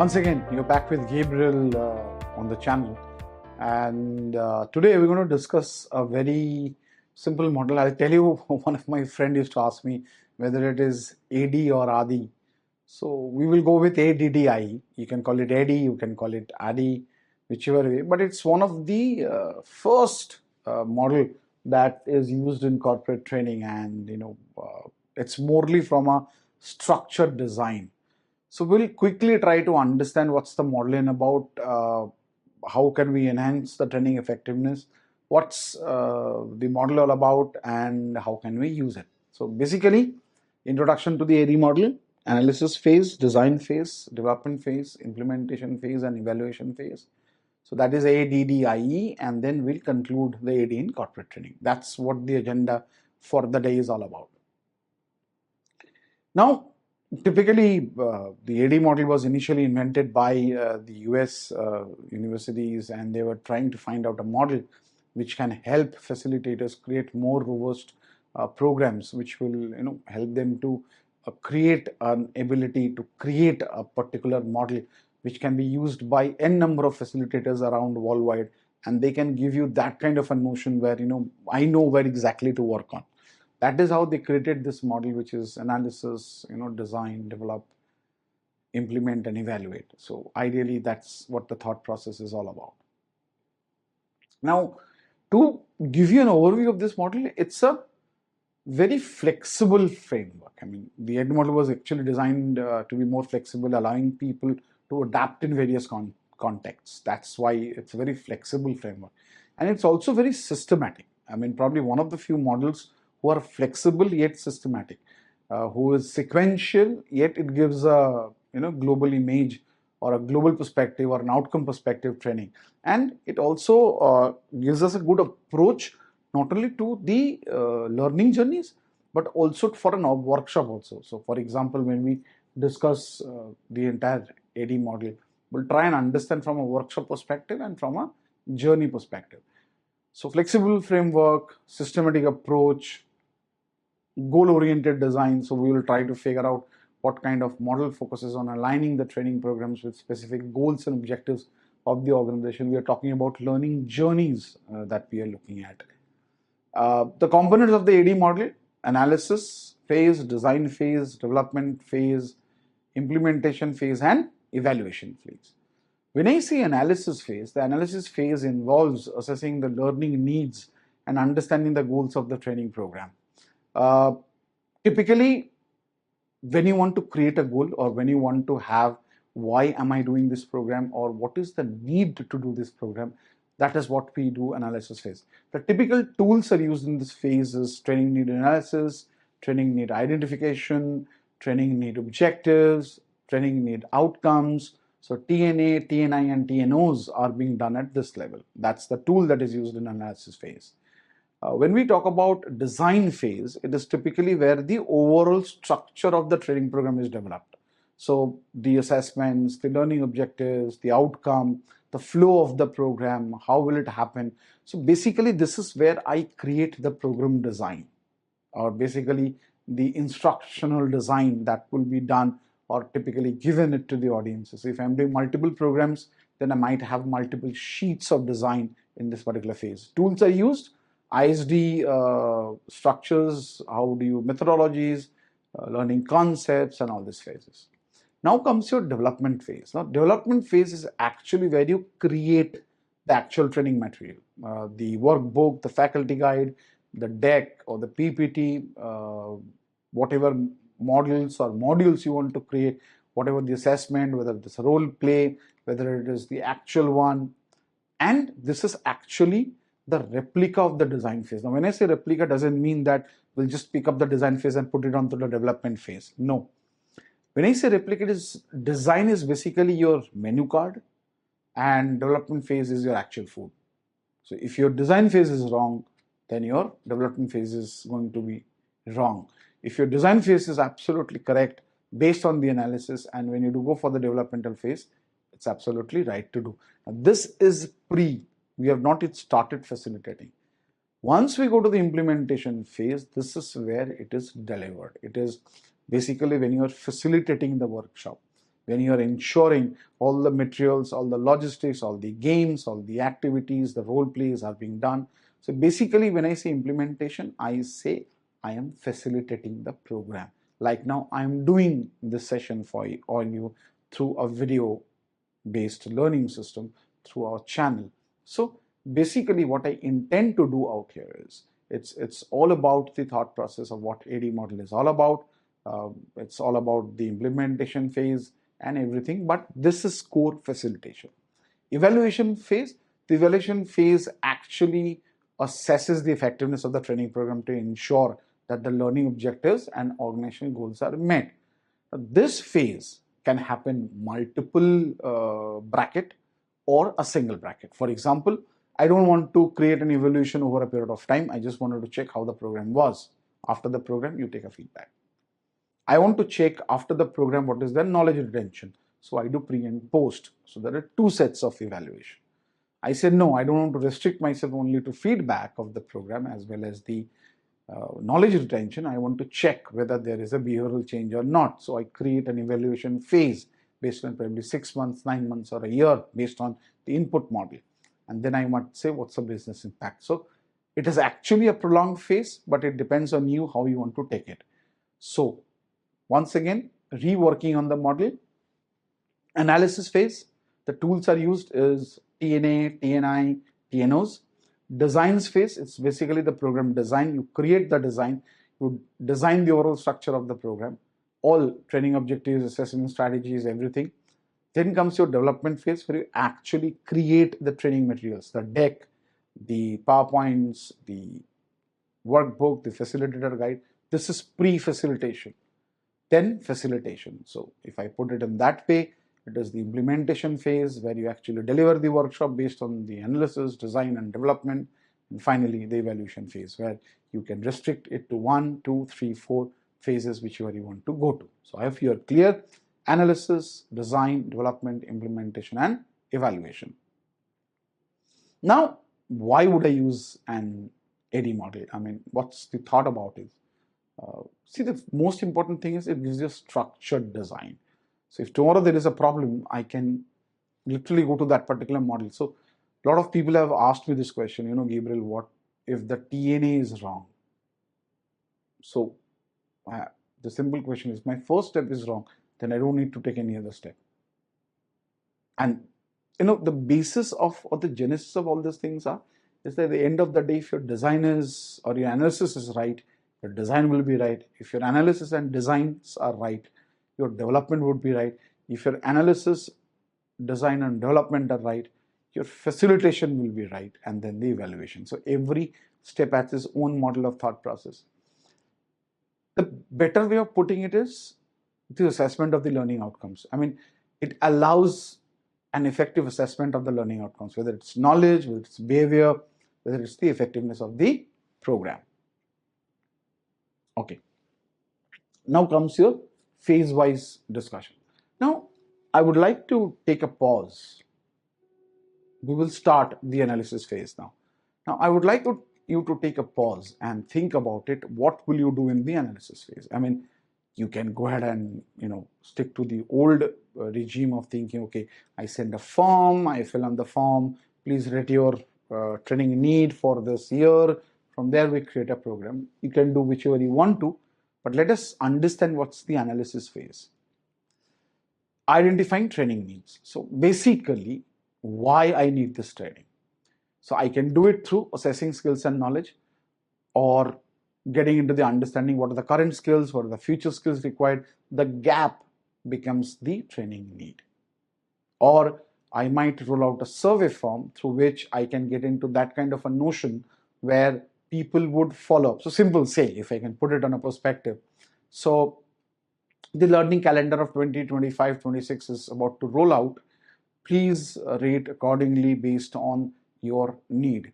Once again, you're back with Gabriel on the channel, and today we're going to discuss a very simple model. I'll tell you, one of my friends used to ask me whether it is ADDIE or ADDIE. So we will go with ADDIE. You can call it ADDIE, you can call it ADDIE, whichever way. But it's one of the first model that is used in corporate training, and it's morely from a structured design. So we'll quickly try to understand what's the model in about, how can we enhance the training effectiveness, what's the model all about, and how can we use it. So basically, introduction to the ADDIE model: analysis phase, design phase, development phase, implementation phase, and evaluation phase. So that is ADDIE, and then we'll conclude the ADDIE in corporate training. That's what the agenda for the day is all about. Now, typically, the ADDIE model was initially invented by the US universities, and they were trying to find out a model which can help facilitators create more robust programs, which will help them to create an ability to create a particular model which can be used by n number of facilitators around worldwide, and they can give you that kind of a notion where I know where exactly to work on. That is how they created this model, which is analysis, design, develop, implement, and evaluate. So ideally, that's what the thought process is all about. Now, to give you an overview of this model, it's a very flexible framework. I mean, the ADDIE model was actually designed to be more flexible, allowing people to adapt in various contexts. That's why it's a very flexible framework. And it's also very systematic. I mean, probably one of the few models who are flexible yet systematic, who is sequential yet it gives a global image or a global perspective or an outcome perspective training, and it also gives us a good approach not only to the learning journeys but also for a workshop also. So for example, when we discuss the entire ADDIE model, we'll try and understand from a workshop perspective and from a journey perspective. So flexible framework, systematic approach, goal-oriented design. So we will try to figure out what kind of model focuses on aligning the training programs with specific goals and objectives of the organization. We are talking about learning journeys that we are looking at. The components of the ADDIE model: analysis phase, design phase, development phase, implementation phase, and evaluation phase. When I say analysis phase, the analysis phase involves assessing the learning needs and understanding the goals of the training program. Typically, when you want to create a goal, or when you want to have why am I doing this program, or what is the need to do this program, that is what we do analysis phase. The typical tools are used in this phase is training need analysis, training need identification, training need objectives, training need outcomes. So TNA, TNI, and TNOs are being done at this level. That's the tool that is used in analysis phase. When we talk about design phase, it is typically where the overall structure of the training program is developed. So the assessments, the learning objectives, the outcome, the flow of the program, how will it happen. So basically, this is where I create the program design, or basically the instructional design that will be done or typically given it to the audiences. So if I'm doing multiple programs, then I might have multiple sheets of design in this particular phase. Tools are used: ISD structures, methodologies, learning concepts, and all these phases. Now comes your development phase. Now, development phase is actually where you create the actual training material, the workbook, the faculty guide, the deck, or the PPT, whatever models or modules you want to create, whatever the assessment, whether it's a role play, whether it is the actual one. And this is actually the replica of the design phase. Now, when I say replica, doesn't mean that we'll just pick up the design phase and put it onto the development phase. No. When I say replica, design is basically your menu card, and development phase is your actual food. So if your design phase is wrong, then your development phase is going to be wrong. If your design phase is absolutely correct based on the analysis, and when you do go for the developmental phase, it's absolutely right to do. Now, this is we have not yet started facilitating. Once we go to the implementation phase, this is where it is delivered. It is basically when you are facilitating the workshop. when you are ensuring all the materials, all the logistics, all the games, all the activities, the role plays are being done. So basically, when I say implementation, I say I am facilitating the program. Like now, I am doing this session for all you through a video based learning system through our channel. So basically what I intend to do out here is it's all about the thought process of what ADDIE model is all about. It's all about the implementation phase and everything, but this is core facilitation. Evaluation phase, the evaluation phase actually assesses the effectiveness of the training program to ensure that the learning objectives and organizational goals are met. This phase can happen multiple bracket or a single bracket. For example, I don't want to create an evaluation over a period of time. I just wanted to check how the program was. After the program, you take a feedback. I want to check after the program what is the knowledge retention. So I do pre and post. So there are two sets of evaluation. I said no, I don't want to restrict myself only to feedback of the program as well as the knowledge retention. I want to check whether there is a behavioral change or not. So I create an evaluation phase based on probably 6 months, 9 months, or a year based on the input model. And then I might say what's the business impact. So it is actually a prolonged phase, but it depends on you how you want to take it. So once again, reworking on the model. Analysis phase, the tools are used is TNA, TNI, TNOs. Designs phase, it's basically the program design. You create the design, you design the overall structure of the program, all training objectives, assessment strategies, everything. Then comes your development phase where you actually create the training materials, the deck, the PowerPoints, the workbook, the facilitator guide. This is pre-facilitation. Then facilitation. So if I put it in that way, it is the implementation phase where you actually deliver the workshop based on the analysis, design, and development. And finally, the evaluation phase where you can restrict it to 1, 2, 3, 4 phases, whichever you want to go to. So I hope you are clear. Analysis, design, development, implementation, and evaluation. Now, why would I use an ADDIE model? I mean, what's the thought about it? See, the most important thing is it gives you a structured design. So if tomorrow there is a problem, I can literally go to that particular model. So a lot of people have asked me this question, Gabriel, what if the TNA is wrong? So the simple question is, my first step is wrong, then I don't need to take any other step. And the basis of, or the genesis of all these things is that at the end of the day, if your design is, or your analysis is right, your design will be right. If your analysis and designs are right, your development would be right. If your analysis, design, and development are right, your facilitation will be right, and then the evaluation. So every step has its own model of thought process. The better way of putting it is the assessment of the learning outcomes. I mean, it allows an effective assessment of the learning outcomes, whether it's knowledge, whether it's behavior, whether it's the effectiveness of the program. Okay. Now comes your phase-wise discussion. Now, I would like to take a pause. We will start the analysis phase now. Now, I would like you to take a pause and think about it. What will you do in the analysis phase? I mean, you can go ahead and stick to the old regime of thinking, okay, I send a form, I fill on the form, please rate your training need for this year. From there, we create a program. You can do whichever you want to, but let us understand what's the analysis phase. Identifying training needs. So basically, why I need this training. So I can do it through assessing skills and knowledge, or getting into the understanding what are the current skills, what are the future skills required. The gap becomes the training need. Or I might roll out a survey form through which I can get into that kind of a notion where people would follow up. So simple say, if I can put it on a perspective. So the learning calendar of 2025-26 is about to roll out. Please rate accordingly based on your need.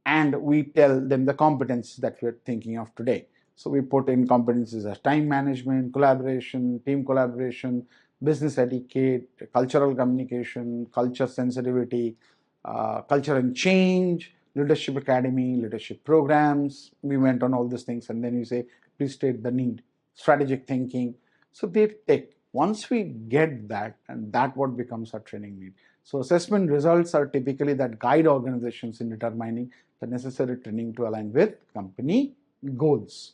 And we tell them the competencies that we're thinking of today. So we put in competencies as time management, collaboration, team collaboration, business etiquette, cultural communication, culture sensitivity, culture and change, leadership academy, leadership programs. We went on all these things, and then you say, please state the need, strategic thinking. So they take Once we get that, and that what becomes our training need. So assessment results are typically that guide organizations in determining the necessary training to align with company goals.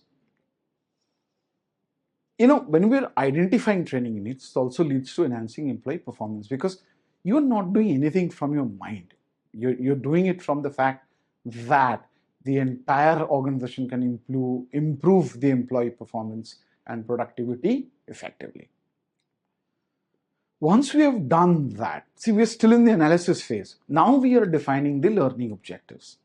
When we're identifying training needs, it also leads to enhancing employee performance, because you're not doing anything from your mind. You're doing it from the fact that the entire organization can improve the employee performance and productivity effectively. Once we have done that, see, we're still in the analysis phase. Now we are defining the learning objectives.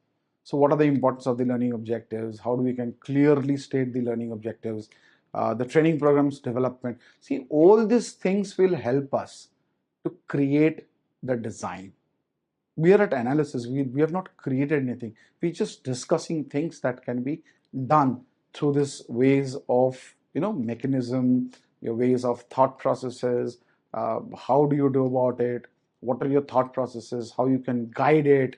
So what are the importance of the learning objectives? How do we can clearly state the learning objectives? The training programs development. See, all these things will help us to create the design. We are at analysis. We have not created anything. We're just discussing things that can be done through this ways of mechanism, your ways of thought processes. How do you do about it? What are your thought processes? How you can guide it?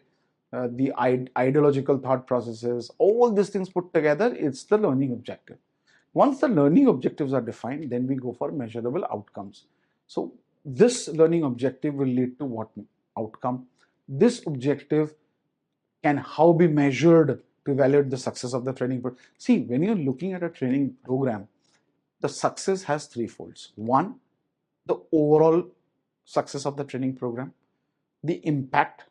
The ideological thought processes. All these things put together, it's the learning objective. Once the learning objectives are defined, then we go for measurable outcomes. So this learning objective will lead to what outcome? This objective can how be measured to evaluate the success of the training program. See, when you're looking at a training program, the success has three folds. One, the overall success of the training program, the impact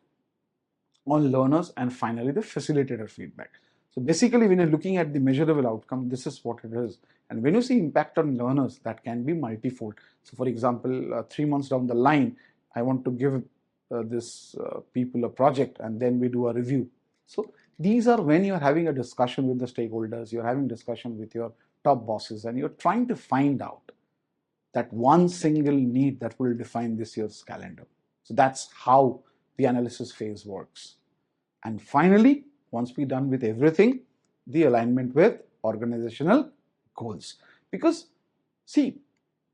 on learners, and finally the facilitator feedback. So basically, when you're looking at the measurable outcome, this is what it is. And when you see impact on learners, that can be multifold. So for example, 3 months down the line, I want to give this people a project, and then we do a review. So these are when you're having a discussion with the stakeholders, you're having discussion with your top bosses, and you're trying to find out that one single need that will define this year's calendar. So that's how the analysis phase works. And finally, once we're done with everything, the alignment with organizational goals. Because see,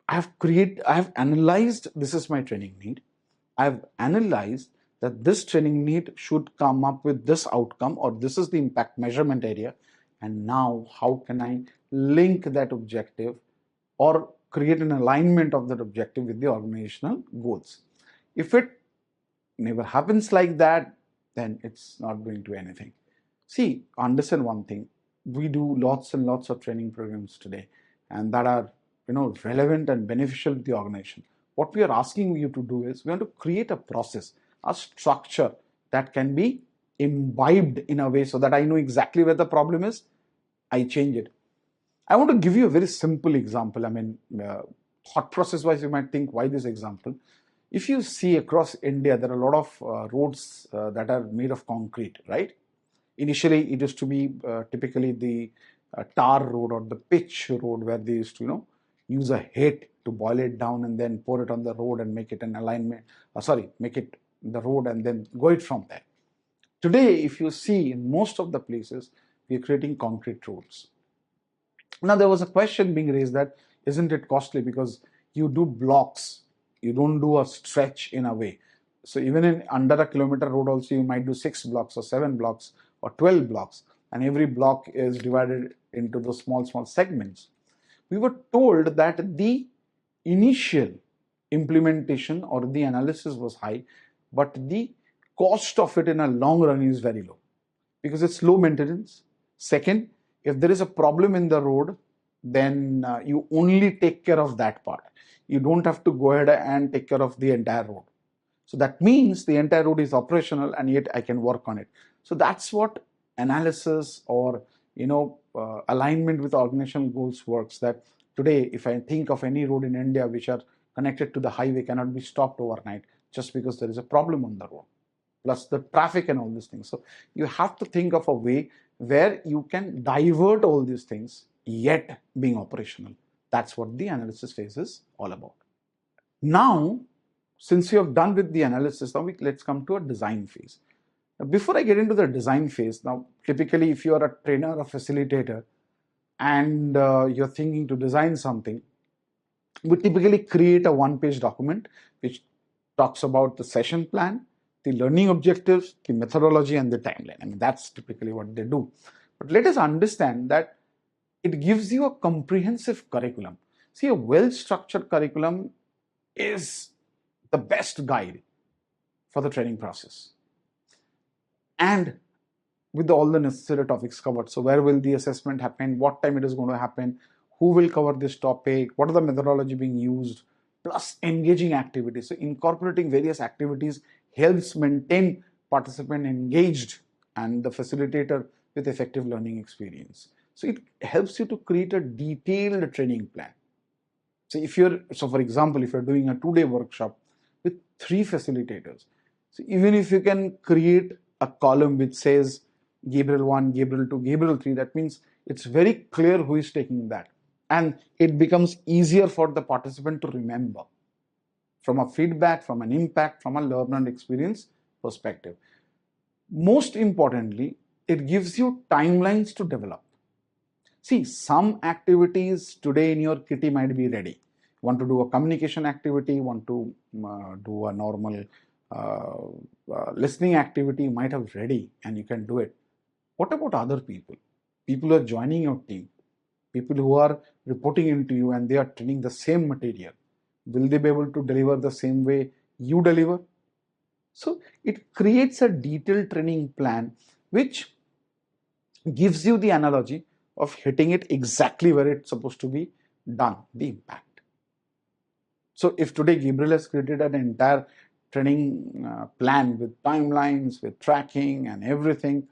I have analyzed this is my training need. I've analyzed that this training need should come up with this outcome, or this is the impact measurement area. And now how can I link that objective or create an alignment of that objective with the organizational goals? If it never happens like that, then it's not going to anything. See, understand one thing. We do lots and lots of training programs today, and that are relevant and beneficial to the organization. What we are asking you to do is we want to create a process, a structure that can be imbibed in a way so that I know exactly where the problem is. I change it. I want to give you a very simple example. I mean, thought process wise, you might think, why this example? If you see across India, there are a lot of roads that are made of concrete, right? Initially, it used to be typically the tar road or the pitch road, where they used to, use a heat to boil it down and then pour it on the road and make it an alignment. Make it the road and then go it from there. Today, if you see in most of the places, we are creating concrete roads. Now, there was a question being raised that isn't it costly because you do blocks, you don't do a stretch in a way. So even in under a kilometer road also, you might do 6 blocks or 7 blocks or 12 blocks, and every block is divided into those small segments. We were told that the initial implementation or the analysis was high, but the cost of it in a long run is very low because it's low maintenance. Second, if there is a problem in the road, then you only take care of that part. You don't have to go ahead and take care of the entire road. So that means the entire road is operational, and yet I can work on it. So that's what analysis or alignment with organizational goals works. That today, if I think of any road in India which are connected to the highway, cannot be stopped overnight just because there is a problem on the road, plus the traffic and all these things. So you have to think of a way where you can divert all these things yet being operational. That's what the analysis phase is all about. Now, since you have done with the analysis, now let's come to a design phase. Now, before I get into the design phase, now typically if you are a trainer or facilitator and you're thinking to design something, we typically create a one-page document which talks about the session plan, the learning objectives, the methodology, and the timeline. I mean, that's typically what they do. But let us understand that it gives you a comprehensive curriculum. See, a well-structured curriculum is the best guide for the training process. And with all the necessary topics covered. So where will the assessment happen? What time it is going to happen? Who will cover this topic? What are the methodology being used? Plus engaging activities. So incorporating various activities helps maintain participant engaged and the facilitator with effective learning experience. So it helps you to create a detailed training plan. So for example, if you're doing a 2-day workshop with 3 facilitators, so even if you can create a column which says Gabriel 1, Gabriel 2, Gabriel 3, that means it's very clear who is taking that. And it becomes easier for the participant to remember from a feedback, from an impact, from a learner experience perspective. Most importantly, it gives you timelines to develop. See, some activities today in your kitty might be ready. You want to do a communication activity, want to do a normal listening activity, you might have ready and you can do it. What about other people? People who are joining your team, people who are reporting into you and they are training the same material. Will they be able to deliver the same way you deliver? So it creates a detailed training plan which gives you the analogy of hitting it exactly where it's supposed to be done, the impact. So if today Gabriel has created an entire training plan with timelines, with tracking and everything,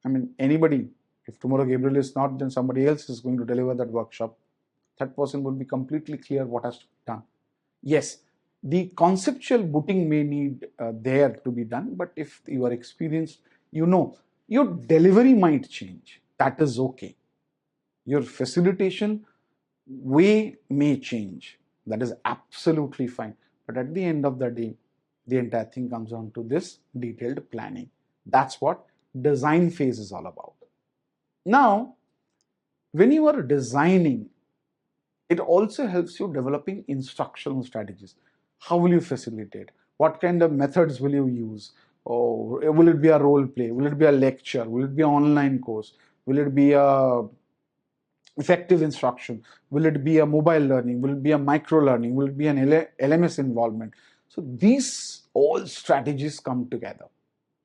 I mean, anybody, if tomorrow Gabriel is not, then somebody else is going to deliver that workshop. That person will be completely clear what has to be done. Yes, the conceptual booting may need there to be done, but if you are experienced, you know, your delivery might change. That is okay. Your facilitation way may change. That is absolutely fine. But at the end of the day, the entire thing comes down to this detailed planning. That's what design phase is all about. Now, when you are designing, it also helps you developing instructional strategies. How will you facilitate? What kind of methods will you use? Or will it be a role play? Will it be a lecture? Will it be an online course? Will it be a effective instruction? Will it be a mobile learning? Will it be a micro learning? Will it be an LMS involvement? So these all strategies come together.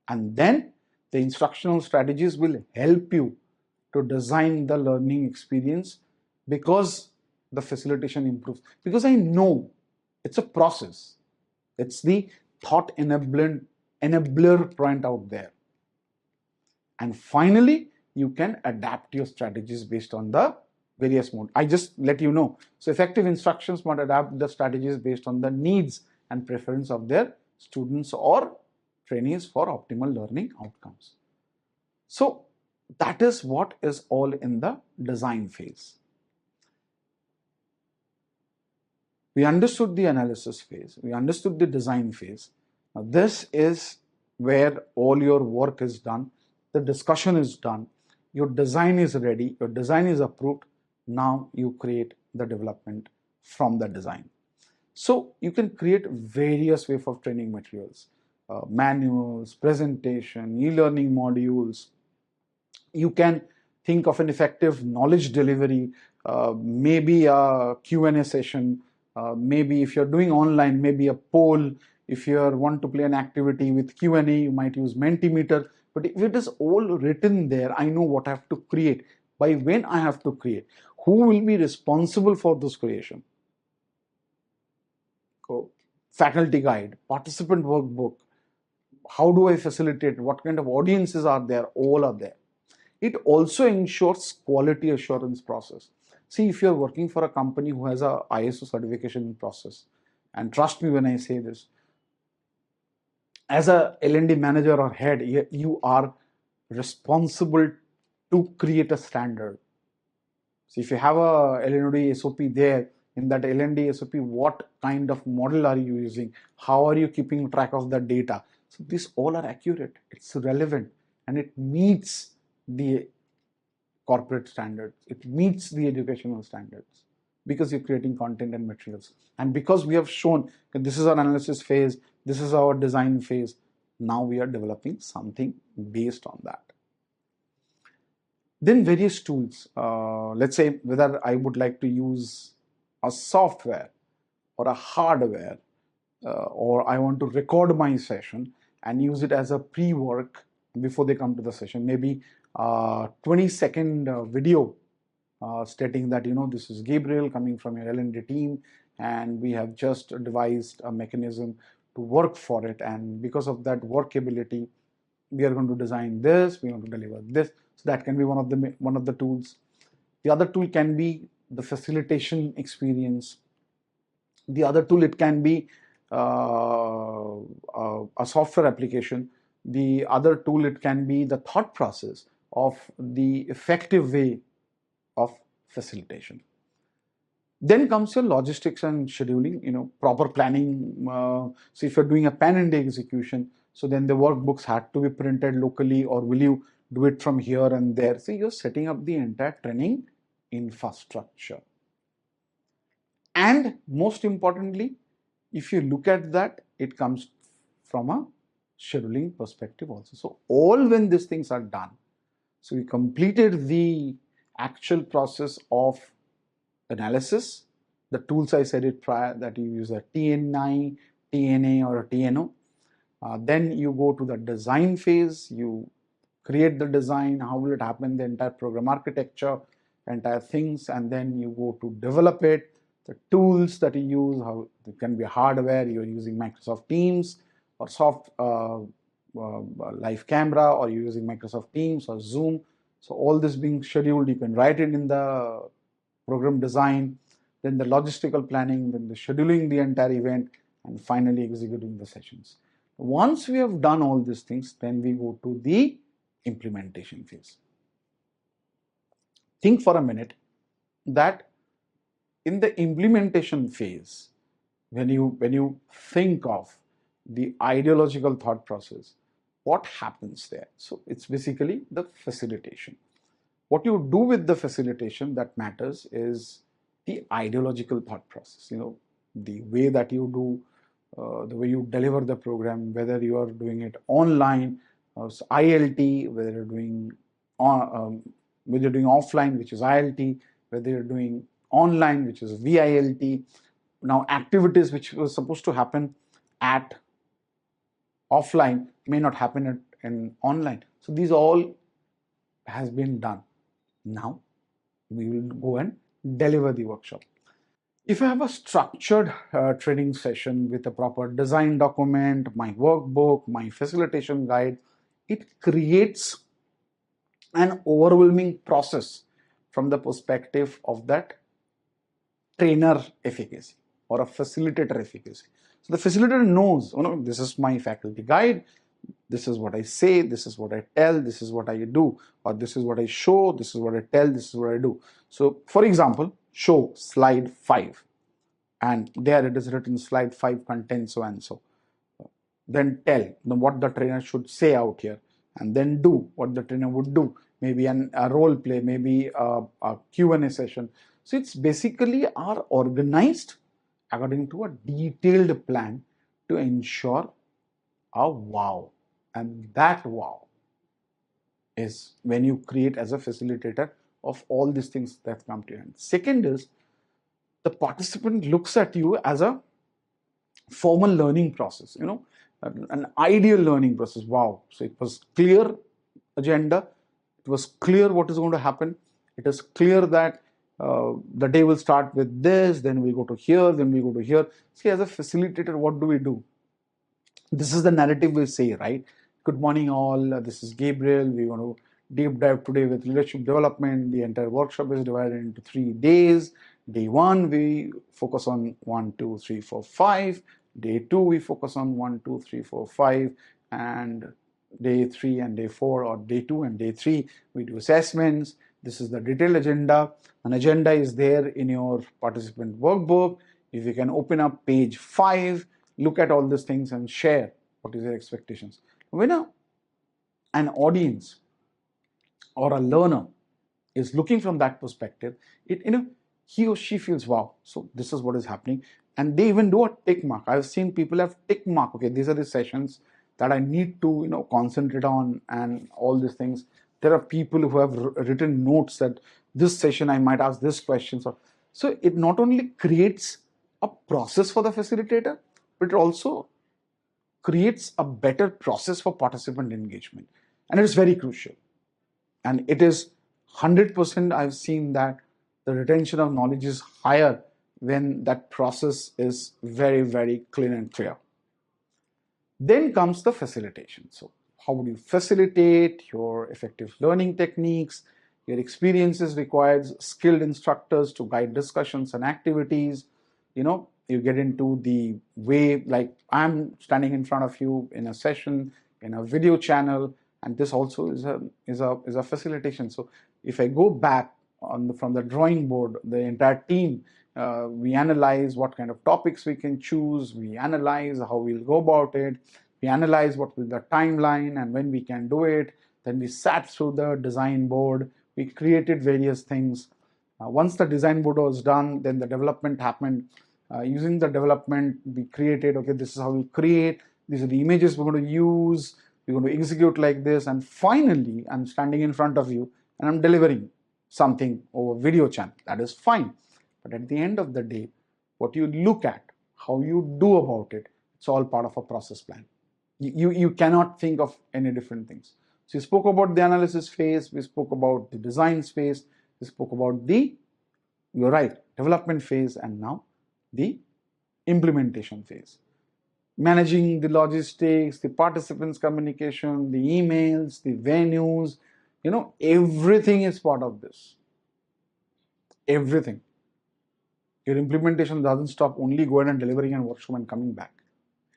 And then the instructional strategies will help you to design the learning experience because the facilitation improves. Because I know it's a process. It's the thought enabler point out there. And finally, you can adapt your strategies based on the various modes. I just let you know. So effective instructions must adapt the strategies based on the needs and preference of their students or trainees for optimal learning outcomes. So that is what is all in the design phase. We understood the analysis phase. We understood the design phase. Now this is where all your work is done. The discussion is done. Your design is ready. Your design is approved. Now you create the development from the design. So you can create various ways of training materials, manuals, presentation, e-learning modules. You can think of an effective knowledge delivery, maybe a Q&A session, maybe if you're doing online, maybe a poll. If you want to play an activity with Q&A, you might use Mentimeter. But if it is all written there, I know what I have to create, by when I have to create, who will be responsible for this creation. Faculty guide, participant workbook, how do I facilitate, what kind of audiences are there, all are there. It also ensures quality assurance process. See, if you're working for a company who has a ISO certification process, and trust me when I say this, as a L&D manager or head, you are responsible to create a standard. So if you have a L&D SOP there, in that L&D SOP, what kind of model are you using? How are you keeping track of the data? So these all are accurate, it's relevant, and it meets the corporate standards. It meets the educational standards because you're creating content and materials. And because we have shown that this is our analysis phase, this is our design phase, now we are developing something based on that. Then various tools. Let's say whether I would like to use a software or a hardware, or I want to record my session and use it as a pre-work before they come to the session, maybe 20-second video stating that, this is Gabriel coming from your L&D team, and we have just devised a mechanism to work for it, and because of that workability, we are going to design this, we want to deliver this. So that can be one of the tools. The other tool can be the facilitation experience. The other tool, it can be a software application. The other tool, it can be the thought process of the effective way of facilitation. Then comes your logistics and scheduling, proper planning. So if you're doing a pen and execution, so then the workbooks had to be printed locally, or will you do it from here and there? So you're setting up the entire training infrastructure. And most importantly, if you look at that, it comes from a scheduling perspective also. So all when these things are done, so we completed the actual process of analysis. The tools I said it prior, that you use a TNI, TNA, or a TNO. Then you go to the design phase. You create the design. How will it happen? The entire program architecture, entire things, and then you go to develop it. The tools that you use, how it can be hardware. You're using Microsoft Teams or live camera, or you're using Microsoft Teams or Zoom. So all this being scheduled, you can write it in the program design, then the logistical planning, then the scheduling the entire event, and finally executing the sessions. Once we have done all these things, then we go to the implementation phase. Think for a minute that in the implementation phase, when you think of the ideological thought process, what happens there? So it's basically the facilitation. What you do with the facilitation that matters is the ideological thought process, the way that you do, the way you deliver the program, whether you are doing it online, ILT, whether you're doing offline, which is ILT, whether you're doing online, which is VILT. Now, activities which were supposed to happen at offline may not happen in online. So these all has been done. Now we will go and deliver the workshop. If I have a structured training session with a proper design document, my workbook, my facilitation guide, it creates an overwhelming process from the perspective of that trainer efficacy or a facilitator efficacy. So the facilitator knows, this is my faculty guide, this is what I say, this is what I tell, this is what I do, or this is what I show, this is what I tell, this is what I do. So for example, show slide 5, and there it is written slide 5 contains so and so. Then tell what the trainer should say out here, and then do what the trainer would do, maybe a role play, maybe a Q&A session. So it's basically are organized according to a detailed plan to ensure a wow. And that wow is when you create as a facilitator of all these things that come to your hand. Second is the participant looks at you as a formal learning process, an ideal learning process. Wow. So it was clear agenda. It was clear what is going to happen. It is clear that the day will start with this, then we go to here, then we go to here. See, as a facilitator, what do? This is the narrative we say, right? Good morning all, this is Gabriel. We want to deep dive today with leadership development. The entire workshop is divided into 3 days. Day 1, we focus on 1, 2, 3, 4, 5. Day 2, we focus on 1, 2, 3, 4, 5. And day 3 and day 4, or day 2 and day 3, we do assessments. This is the detailed agenda. An agenda is there in your participant workbook. If you can open up page 5, look at all these things and share what is your expectations. When an audience or a learner is looking from that perspective, he or she feels, wow, so this is what is happening. And they even do a tick mark. I've seen people have tick mark. Okay, these are the sessions that I need to concentrate on, and all these things. There are people who have written notes that this session I might ask this question. So So it not only creates a process for the facilitator, but it also creates a better process for participant engagement. And it is very crucial. And it is 100%, I've seen that the retention of knowledge is higher when that process is very, very clean and clear. Then comes the facilitation. So how would you facilitate your effective learning techniques? Your experiences requires skilled instructors to guide discussions and activities. You get into the way, like I'm standing in front of you in a session, in a video channel, and this also is a facilitation. So if I go back from the drawing board, the entire team, we analyze what kind of topics we can choose, we analyze how we'll go about it, we analyze what will be the timeline and when we can do it. Then we sat through the design board, we created various things. Once the design board was done, then the development happened. Using the development, we created, okay, this is how we create, these are the images we're going to use, we're going to execute like this, and finally I'm standing in front of you and I'm delivering something over video channel. That is fine. But at the end of the day, what you look at, how you do about it, it's all part of a process plan. You cannot think of any different things. So we spoke about the analysis phase, we spoke about the design phase, we spoke about the, you're right, development phase, and now the implementation phase. Managing the logistics, the participants' communication, the emails, the venues, everything is part of this. Everything. Your implementation doesn't stop only going and delivering a workshop and coming back.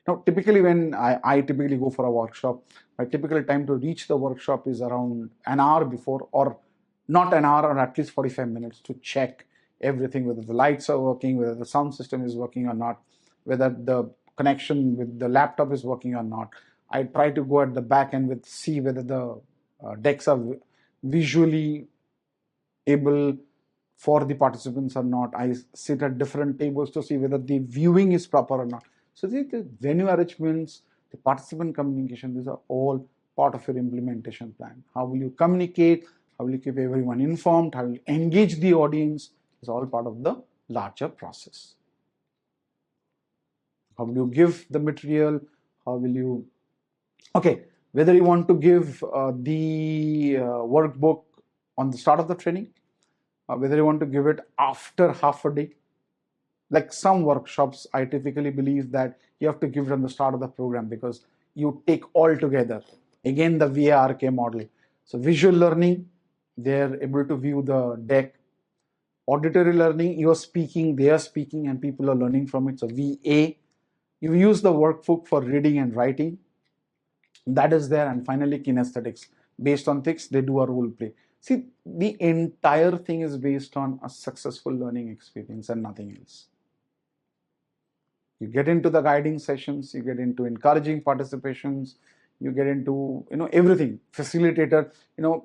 Now, typically when I typically go for a workshop, my typical time to reach the workshop is around an hour before, or not an hour, or at least 45 minutes to check everything, whether the lights are working, whether the sound system is working or not, whether the connection with the laptop is working or not. I try to go at the back end see whether the decks are visually able for the participants or not. I sit at different tables to see whether the viewing is proper or not. So the venue arrangements, the participant communication, these are all part of your implementation plan. How will you communicate? How will you keep everyone informed? How will you engage the audience? Is all part of the larger process. How will you give the material? How will you, okay, whether you want to give the workbook on the start of the training, whether you want to give it after half a day. Like some workshops, I typically believe that you have to give it on the start of the program because you take all together. Again, the ADDIE model. So visual learning, they're able to view the deck. Auditory learning, you're speaking, they are speaking, and people are learning from it. So VA. You use the workbook for reading and writing. That is there. And finally, kinesthetics. Based on things, they do a role play. See, the entire thing is based on a successful learning experience and nothing else. You get into the guiding sessions, you get into encouraging participations, you get into everything. Facilitator,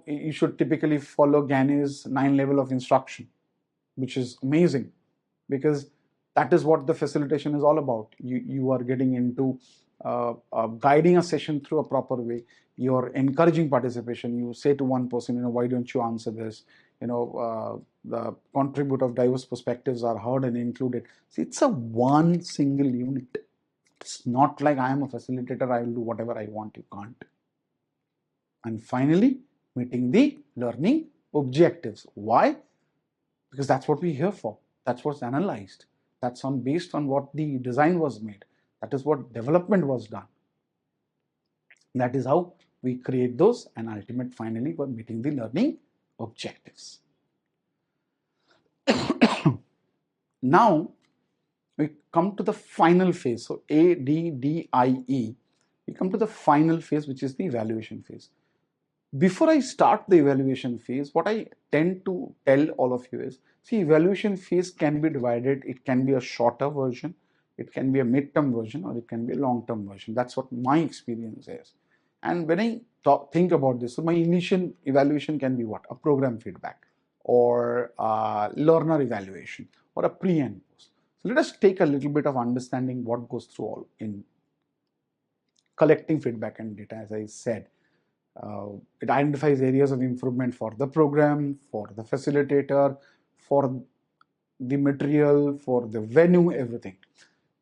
you should typically follow Gani's 9 level of instruction, which is amazing because that is what the facilitation is all about. You are getting into guiding a session through a proper way. You're encouraging participation. You say to one person, why don't you answer this? The contribute of diverse perspectives are heard and included. See, it's a one single unit. It's not like I am a facilitator, I will do whatever I want. You can't. And finally, meeting the learning objectives. Why? Because that's what we're here for. That's what's analyzed. That's based on what the design was made. That is what development was done. That is how we create those, and ultimately, finally, we're meeting the learning objectives. Now, we come to the final phase. So ADDIE. We come to the final phase, which is the evaluation phase. Before I start the evaluation phase, what I tend to tell all of you is, see, evaluation phase can be divided. It can be a shorter version, it can be a mid-term version, or it can be a long-term version. That's what my experience is. And when I think about this, so my initial evaluation can be what? A program feedback, or a learner evaluation, or a pre and post. So let us take a little bit of understanding what goes through all in collecting feedback and data. As I said, it identifies areas of improvement for the program, for the facilitator, for the material, for the venue, everything.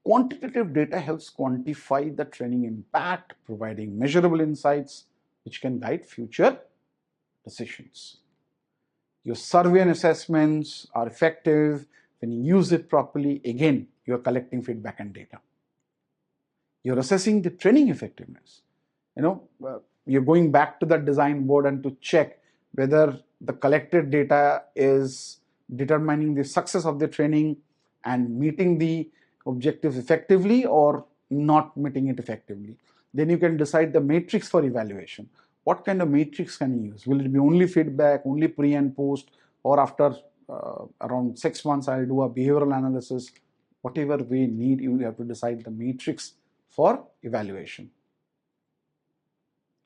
Quantitative data helps quantify the training impact, providing measurable insights which can guide future decisions. Your survey and assessments are effective when you use it properly. Again, you're collecting feedback and data. You're assessing the training effectiveness. You're going back to the design board and to check whether the collected data is determining the success of the training and meeting the objectives effectively or not meeting it effectively. Then you can decide the matrix for evaluation. What kind of matrix can you use? Will it be only feedback, only pre and post, or after around 6 months I'll do a behavioral analysis? Whatever we need, you have to decide the matrix for evaluation.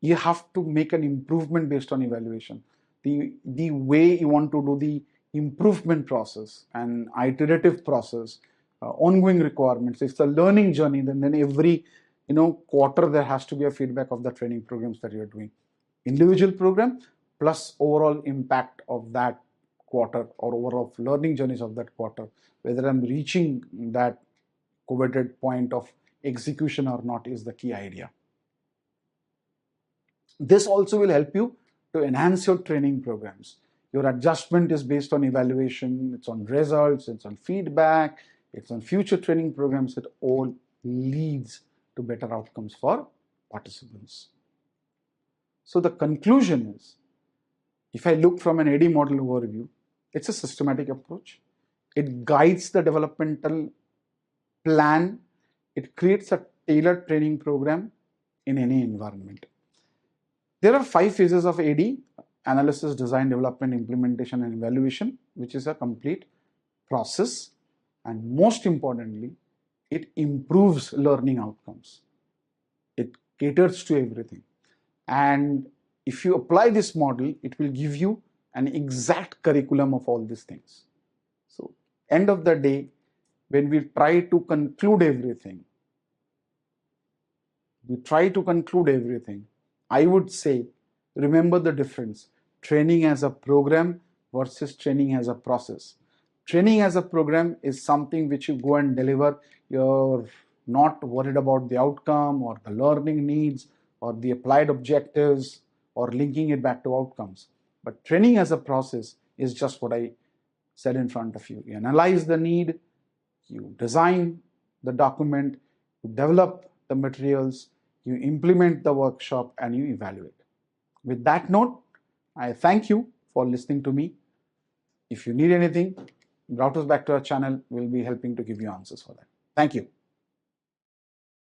You have to make an improvement based on evaluation. The way you want to do the improvement process and iterative process, ongoing requirements. It's a learning journey. Then every quarter there has to be a feedback of the training programs that you're doing. Individual program plus overall impact of that quarter or overall learning journeys of that quarter, whether I'm reaching that coveted point of execution or not is the key idea. This also will help you to enhance your training programs. Your adjustment is based on evaluation, it's on results, it's on feedback, it's on future training programs. It all leads to better outcomes for participants. So the conclusion is, if I look from an ADDIE model overview, it's a systematic approach. It guides the developmental plan. It creates a tailored training program in any environment. There are 5 phases of ADDIE: analysis, design, development, implementation, and evaluation, which is a complete process. And most importantly, it improves learning outcomes. It caters to everything. And if you apply this model, it will give you an exact curriculum of all these things. So, end of the day, when we try to conclude everything, I would say, remember the difference. Training as a program versus training as a process. Training as a program is something which you go and deliver. You're not worried about the outcome or the learning needs or the applied objectives or linking it back to outcomes. But training as a process is just what I said in front of you. You analyze the need, you design the document, you develop the materials, you implement the workshop, and you evaluate. With that note, I thank you for listening to me. If you need anything, route us back to our channel. We'll be helping to give you answers for that. Thank you.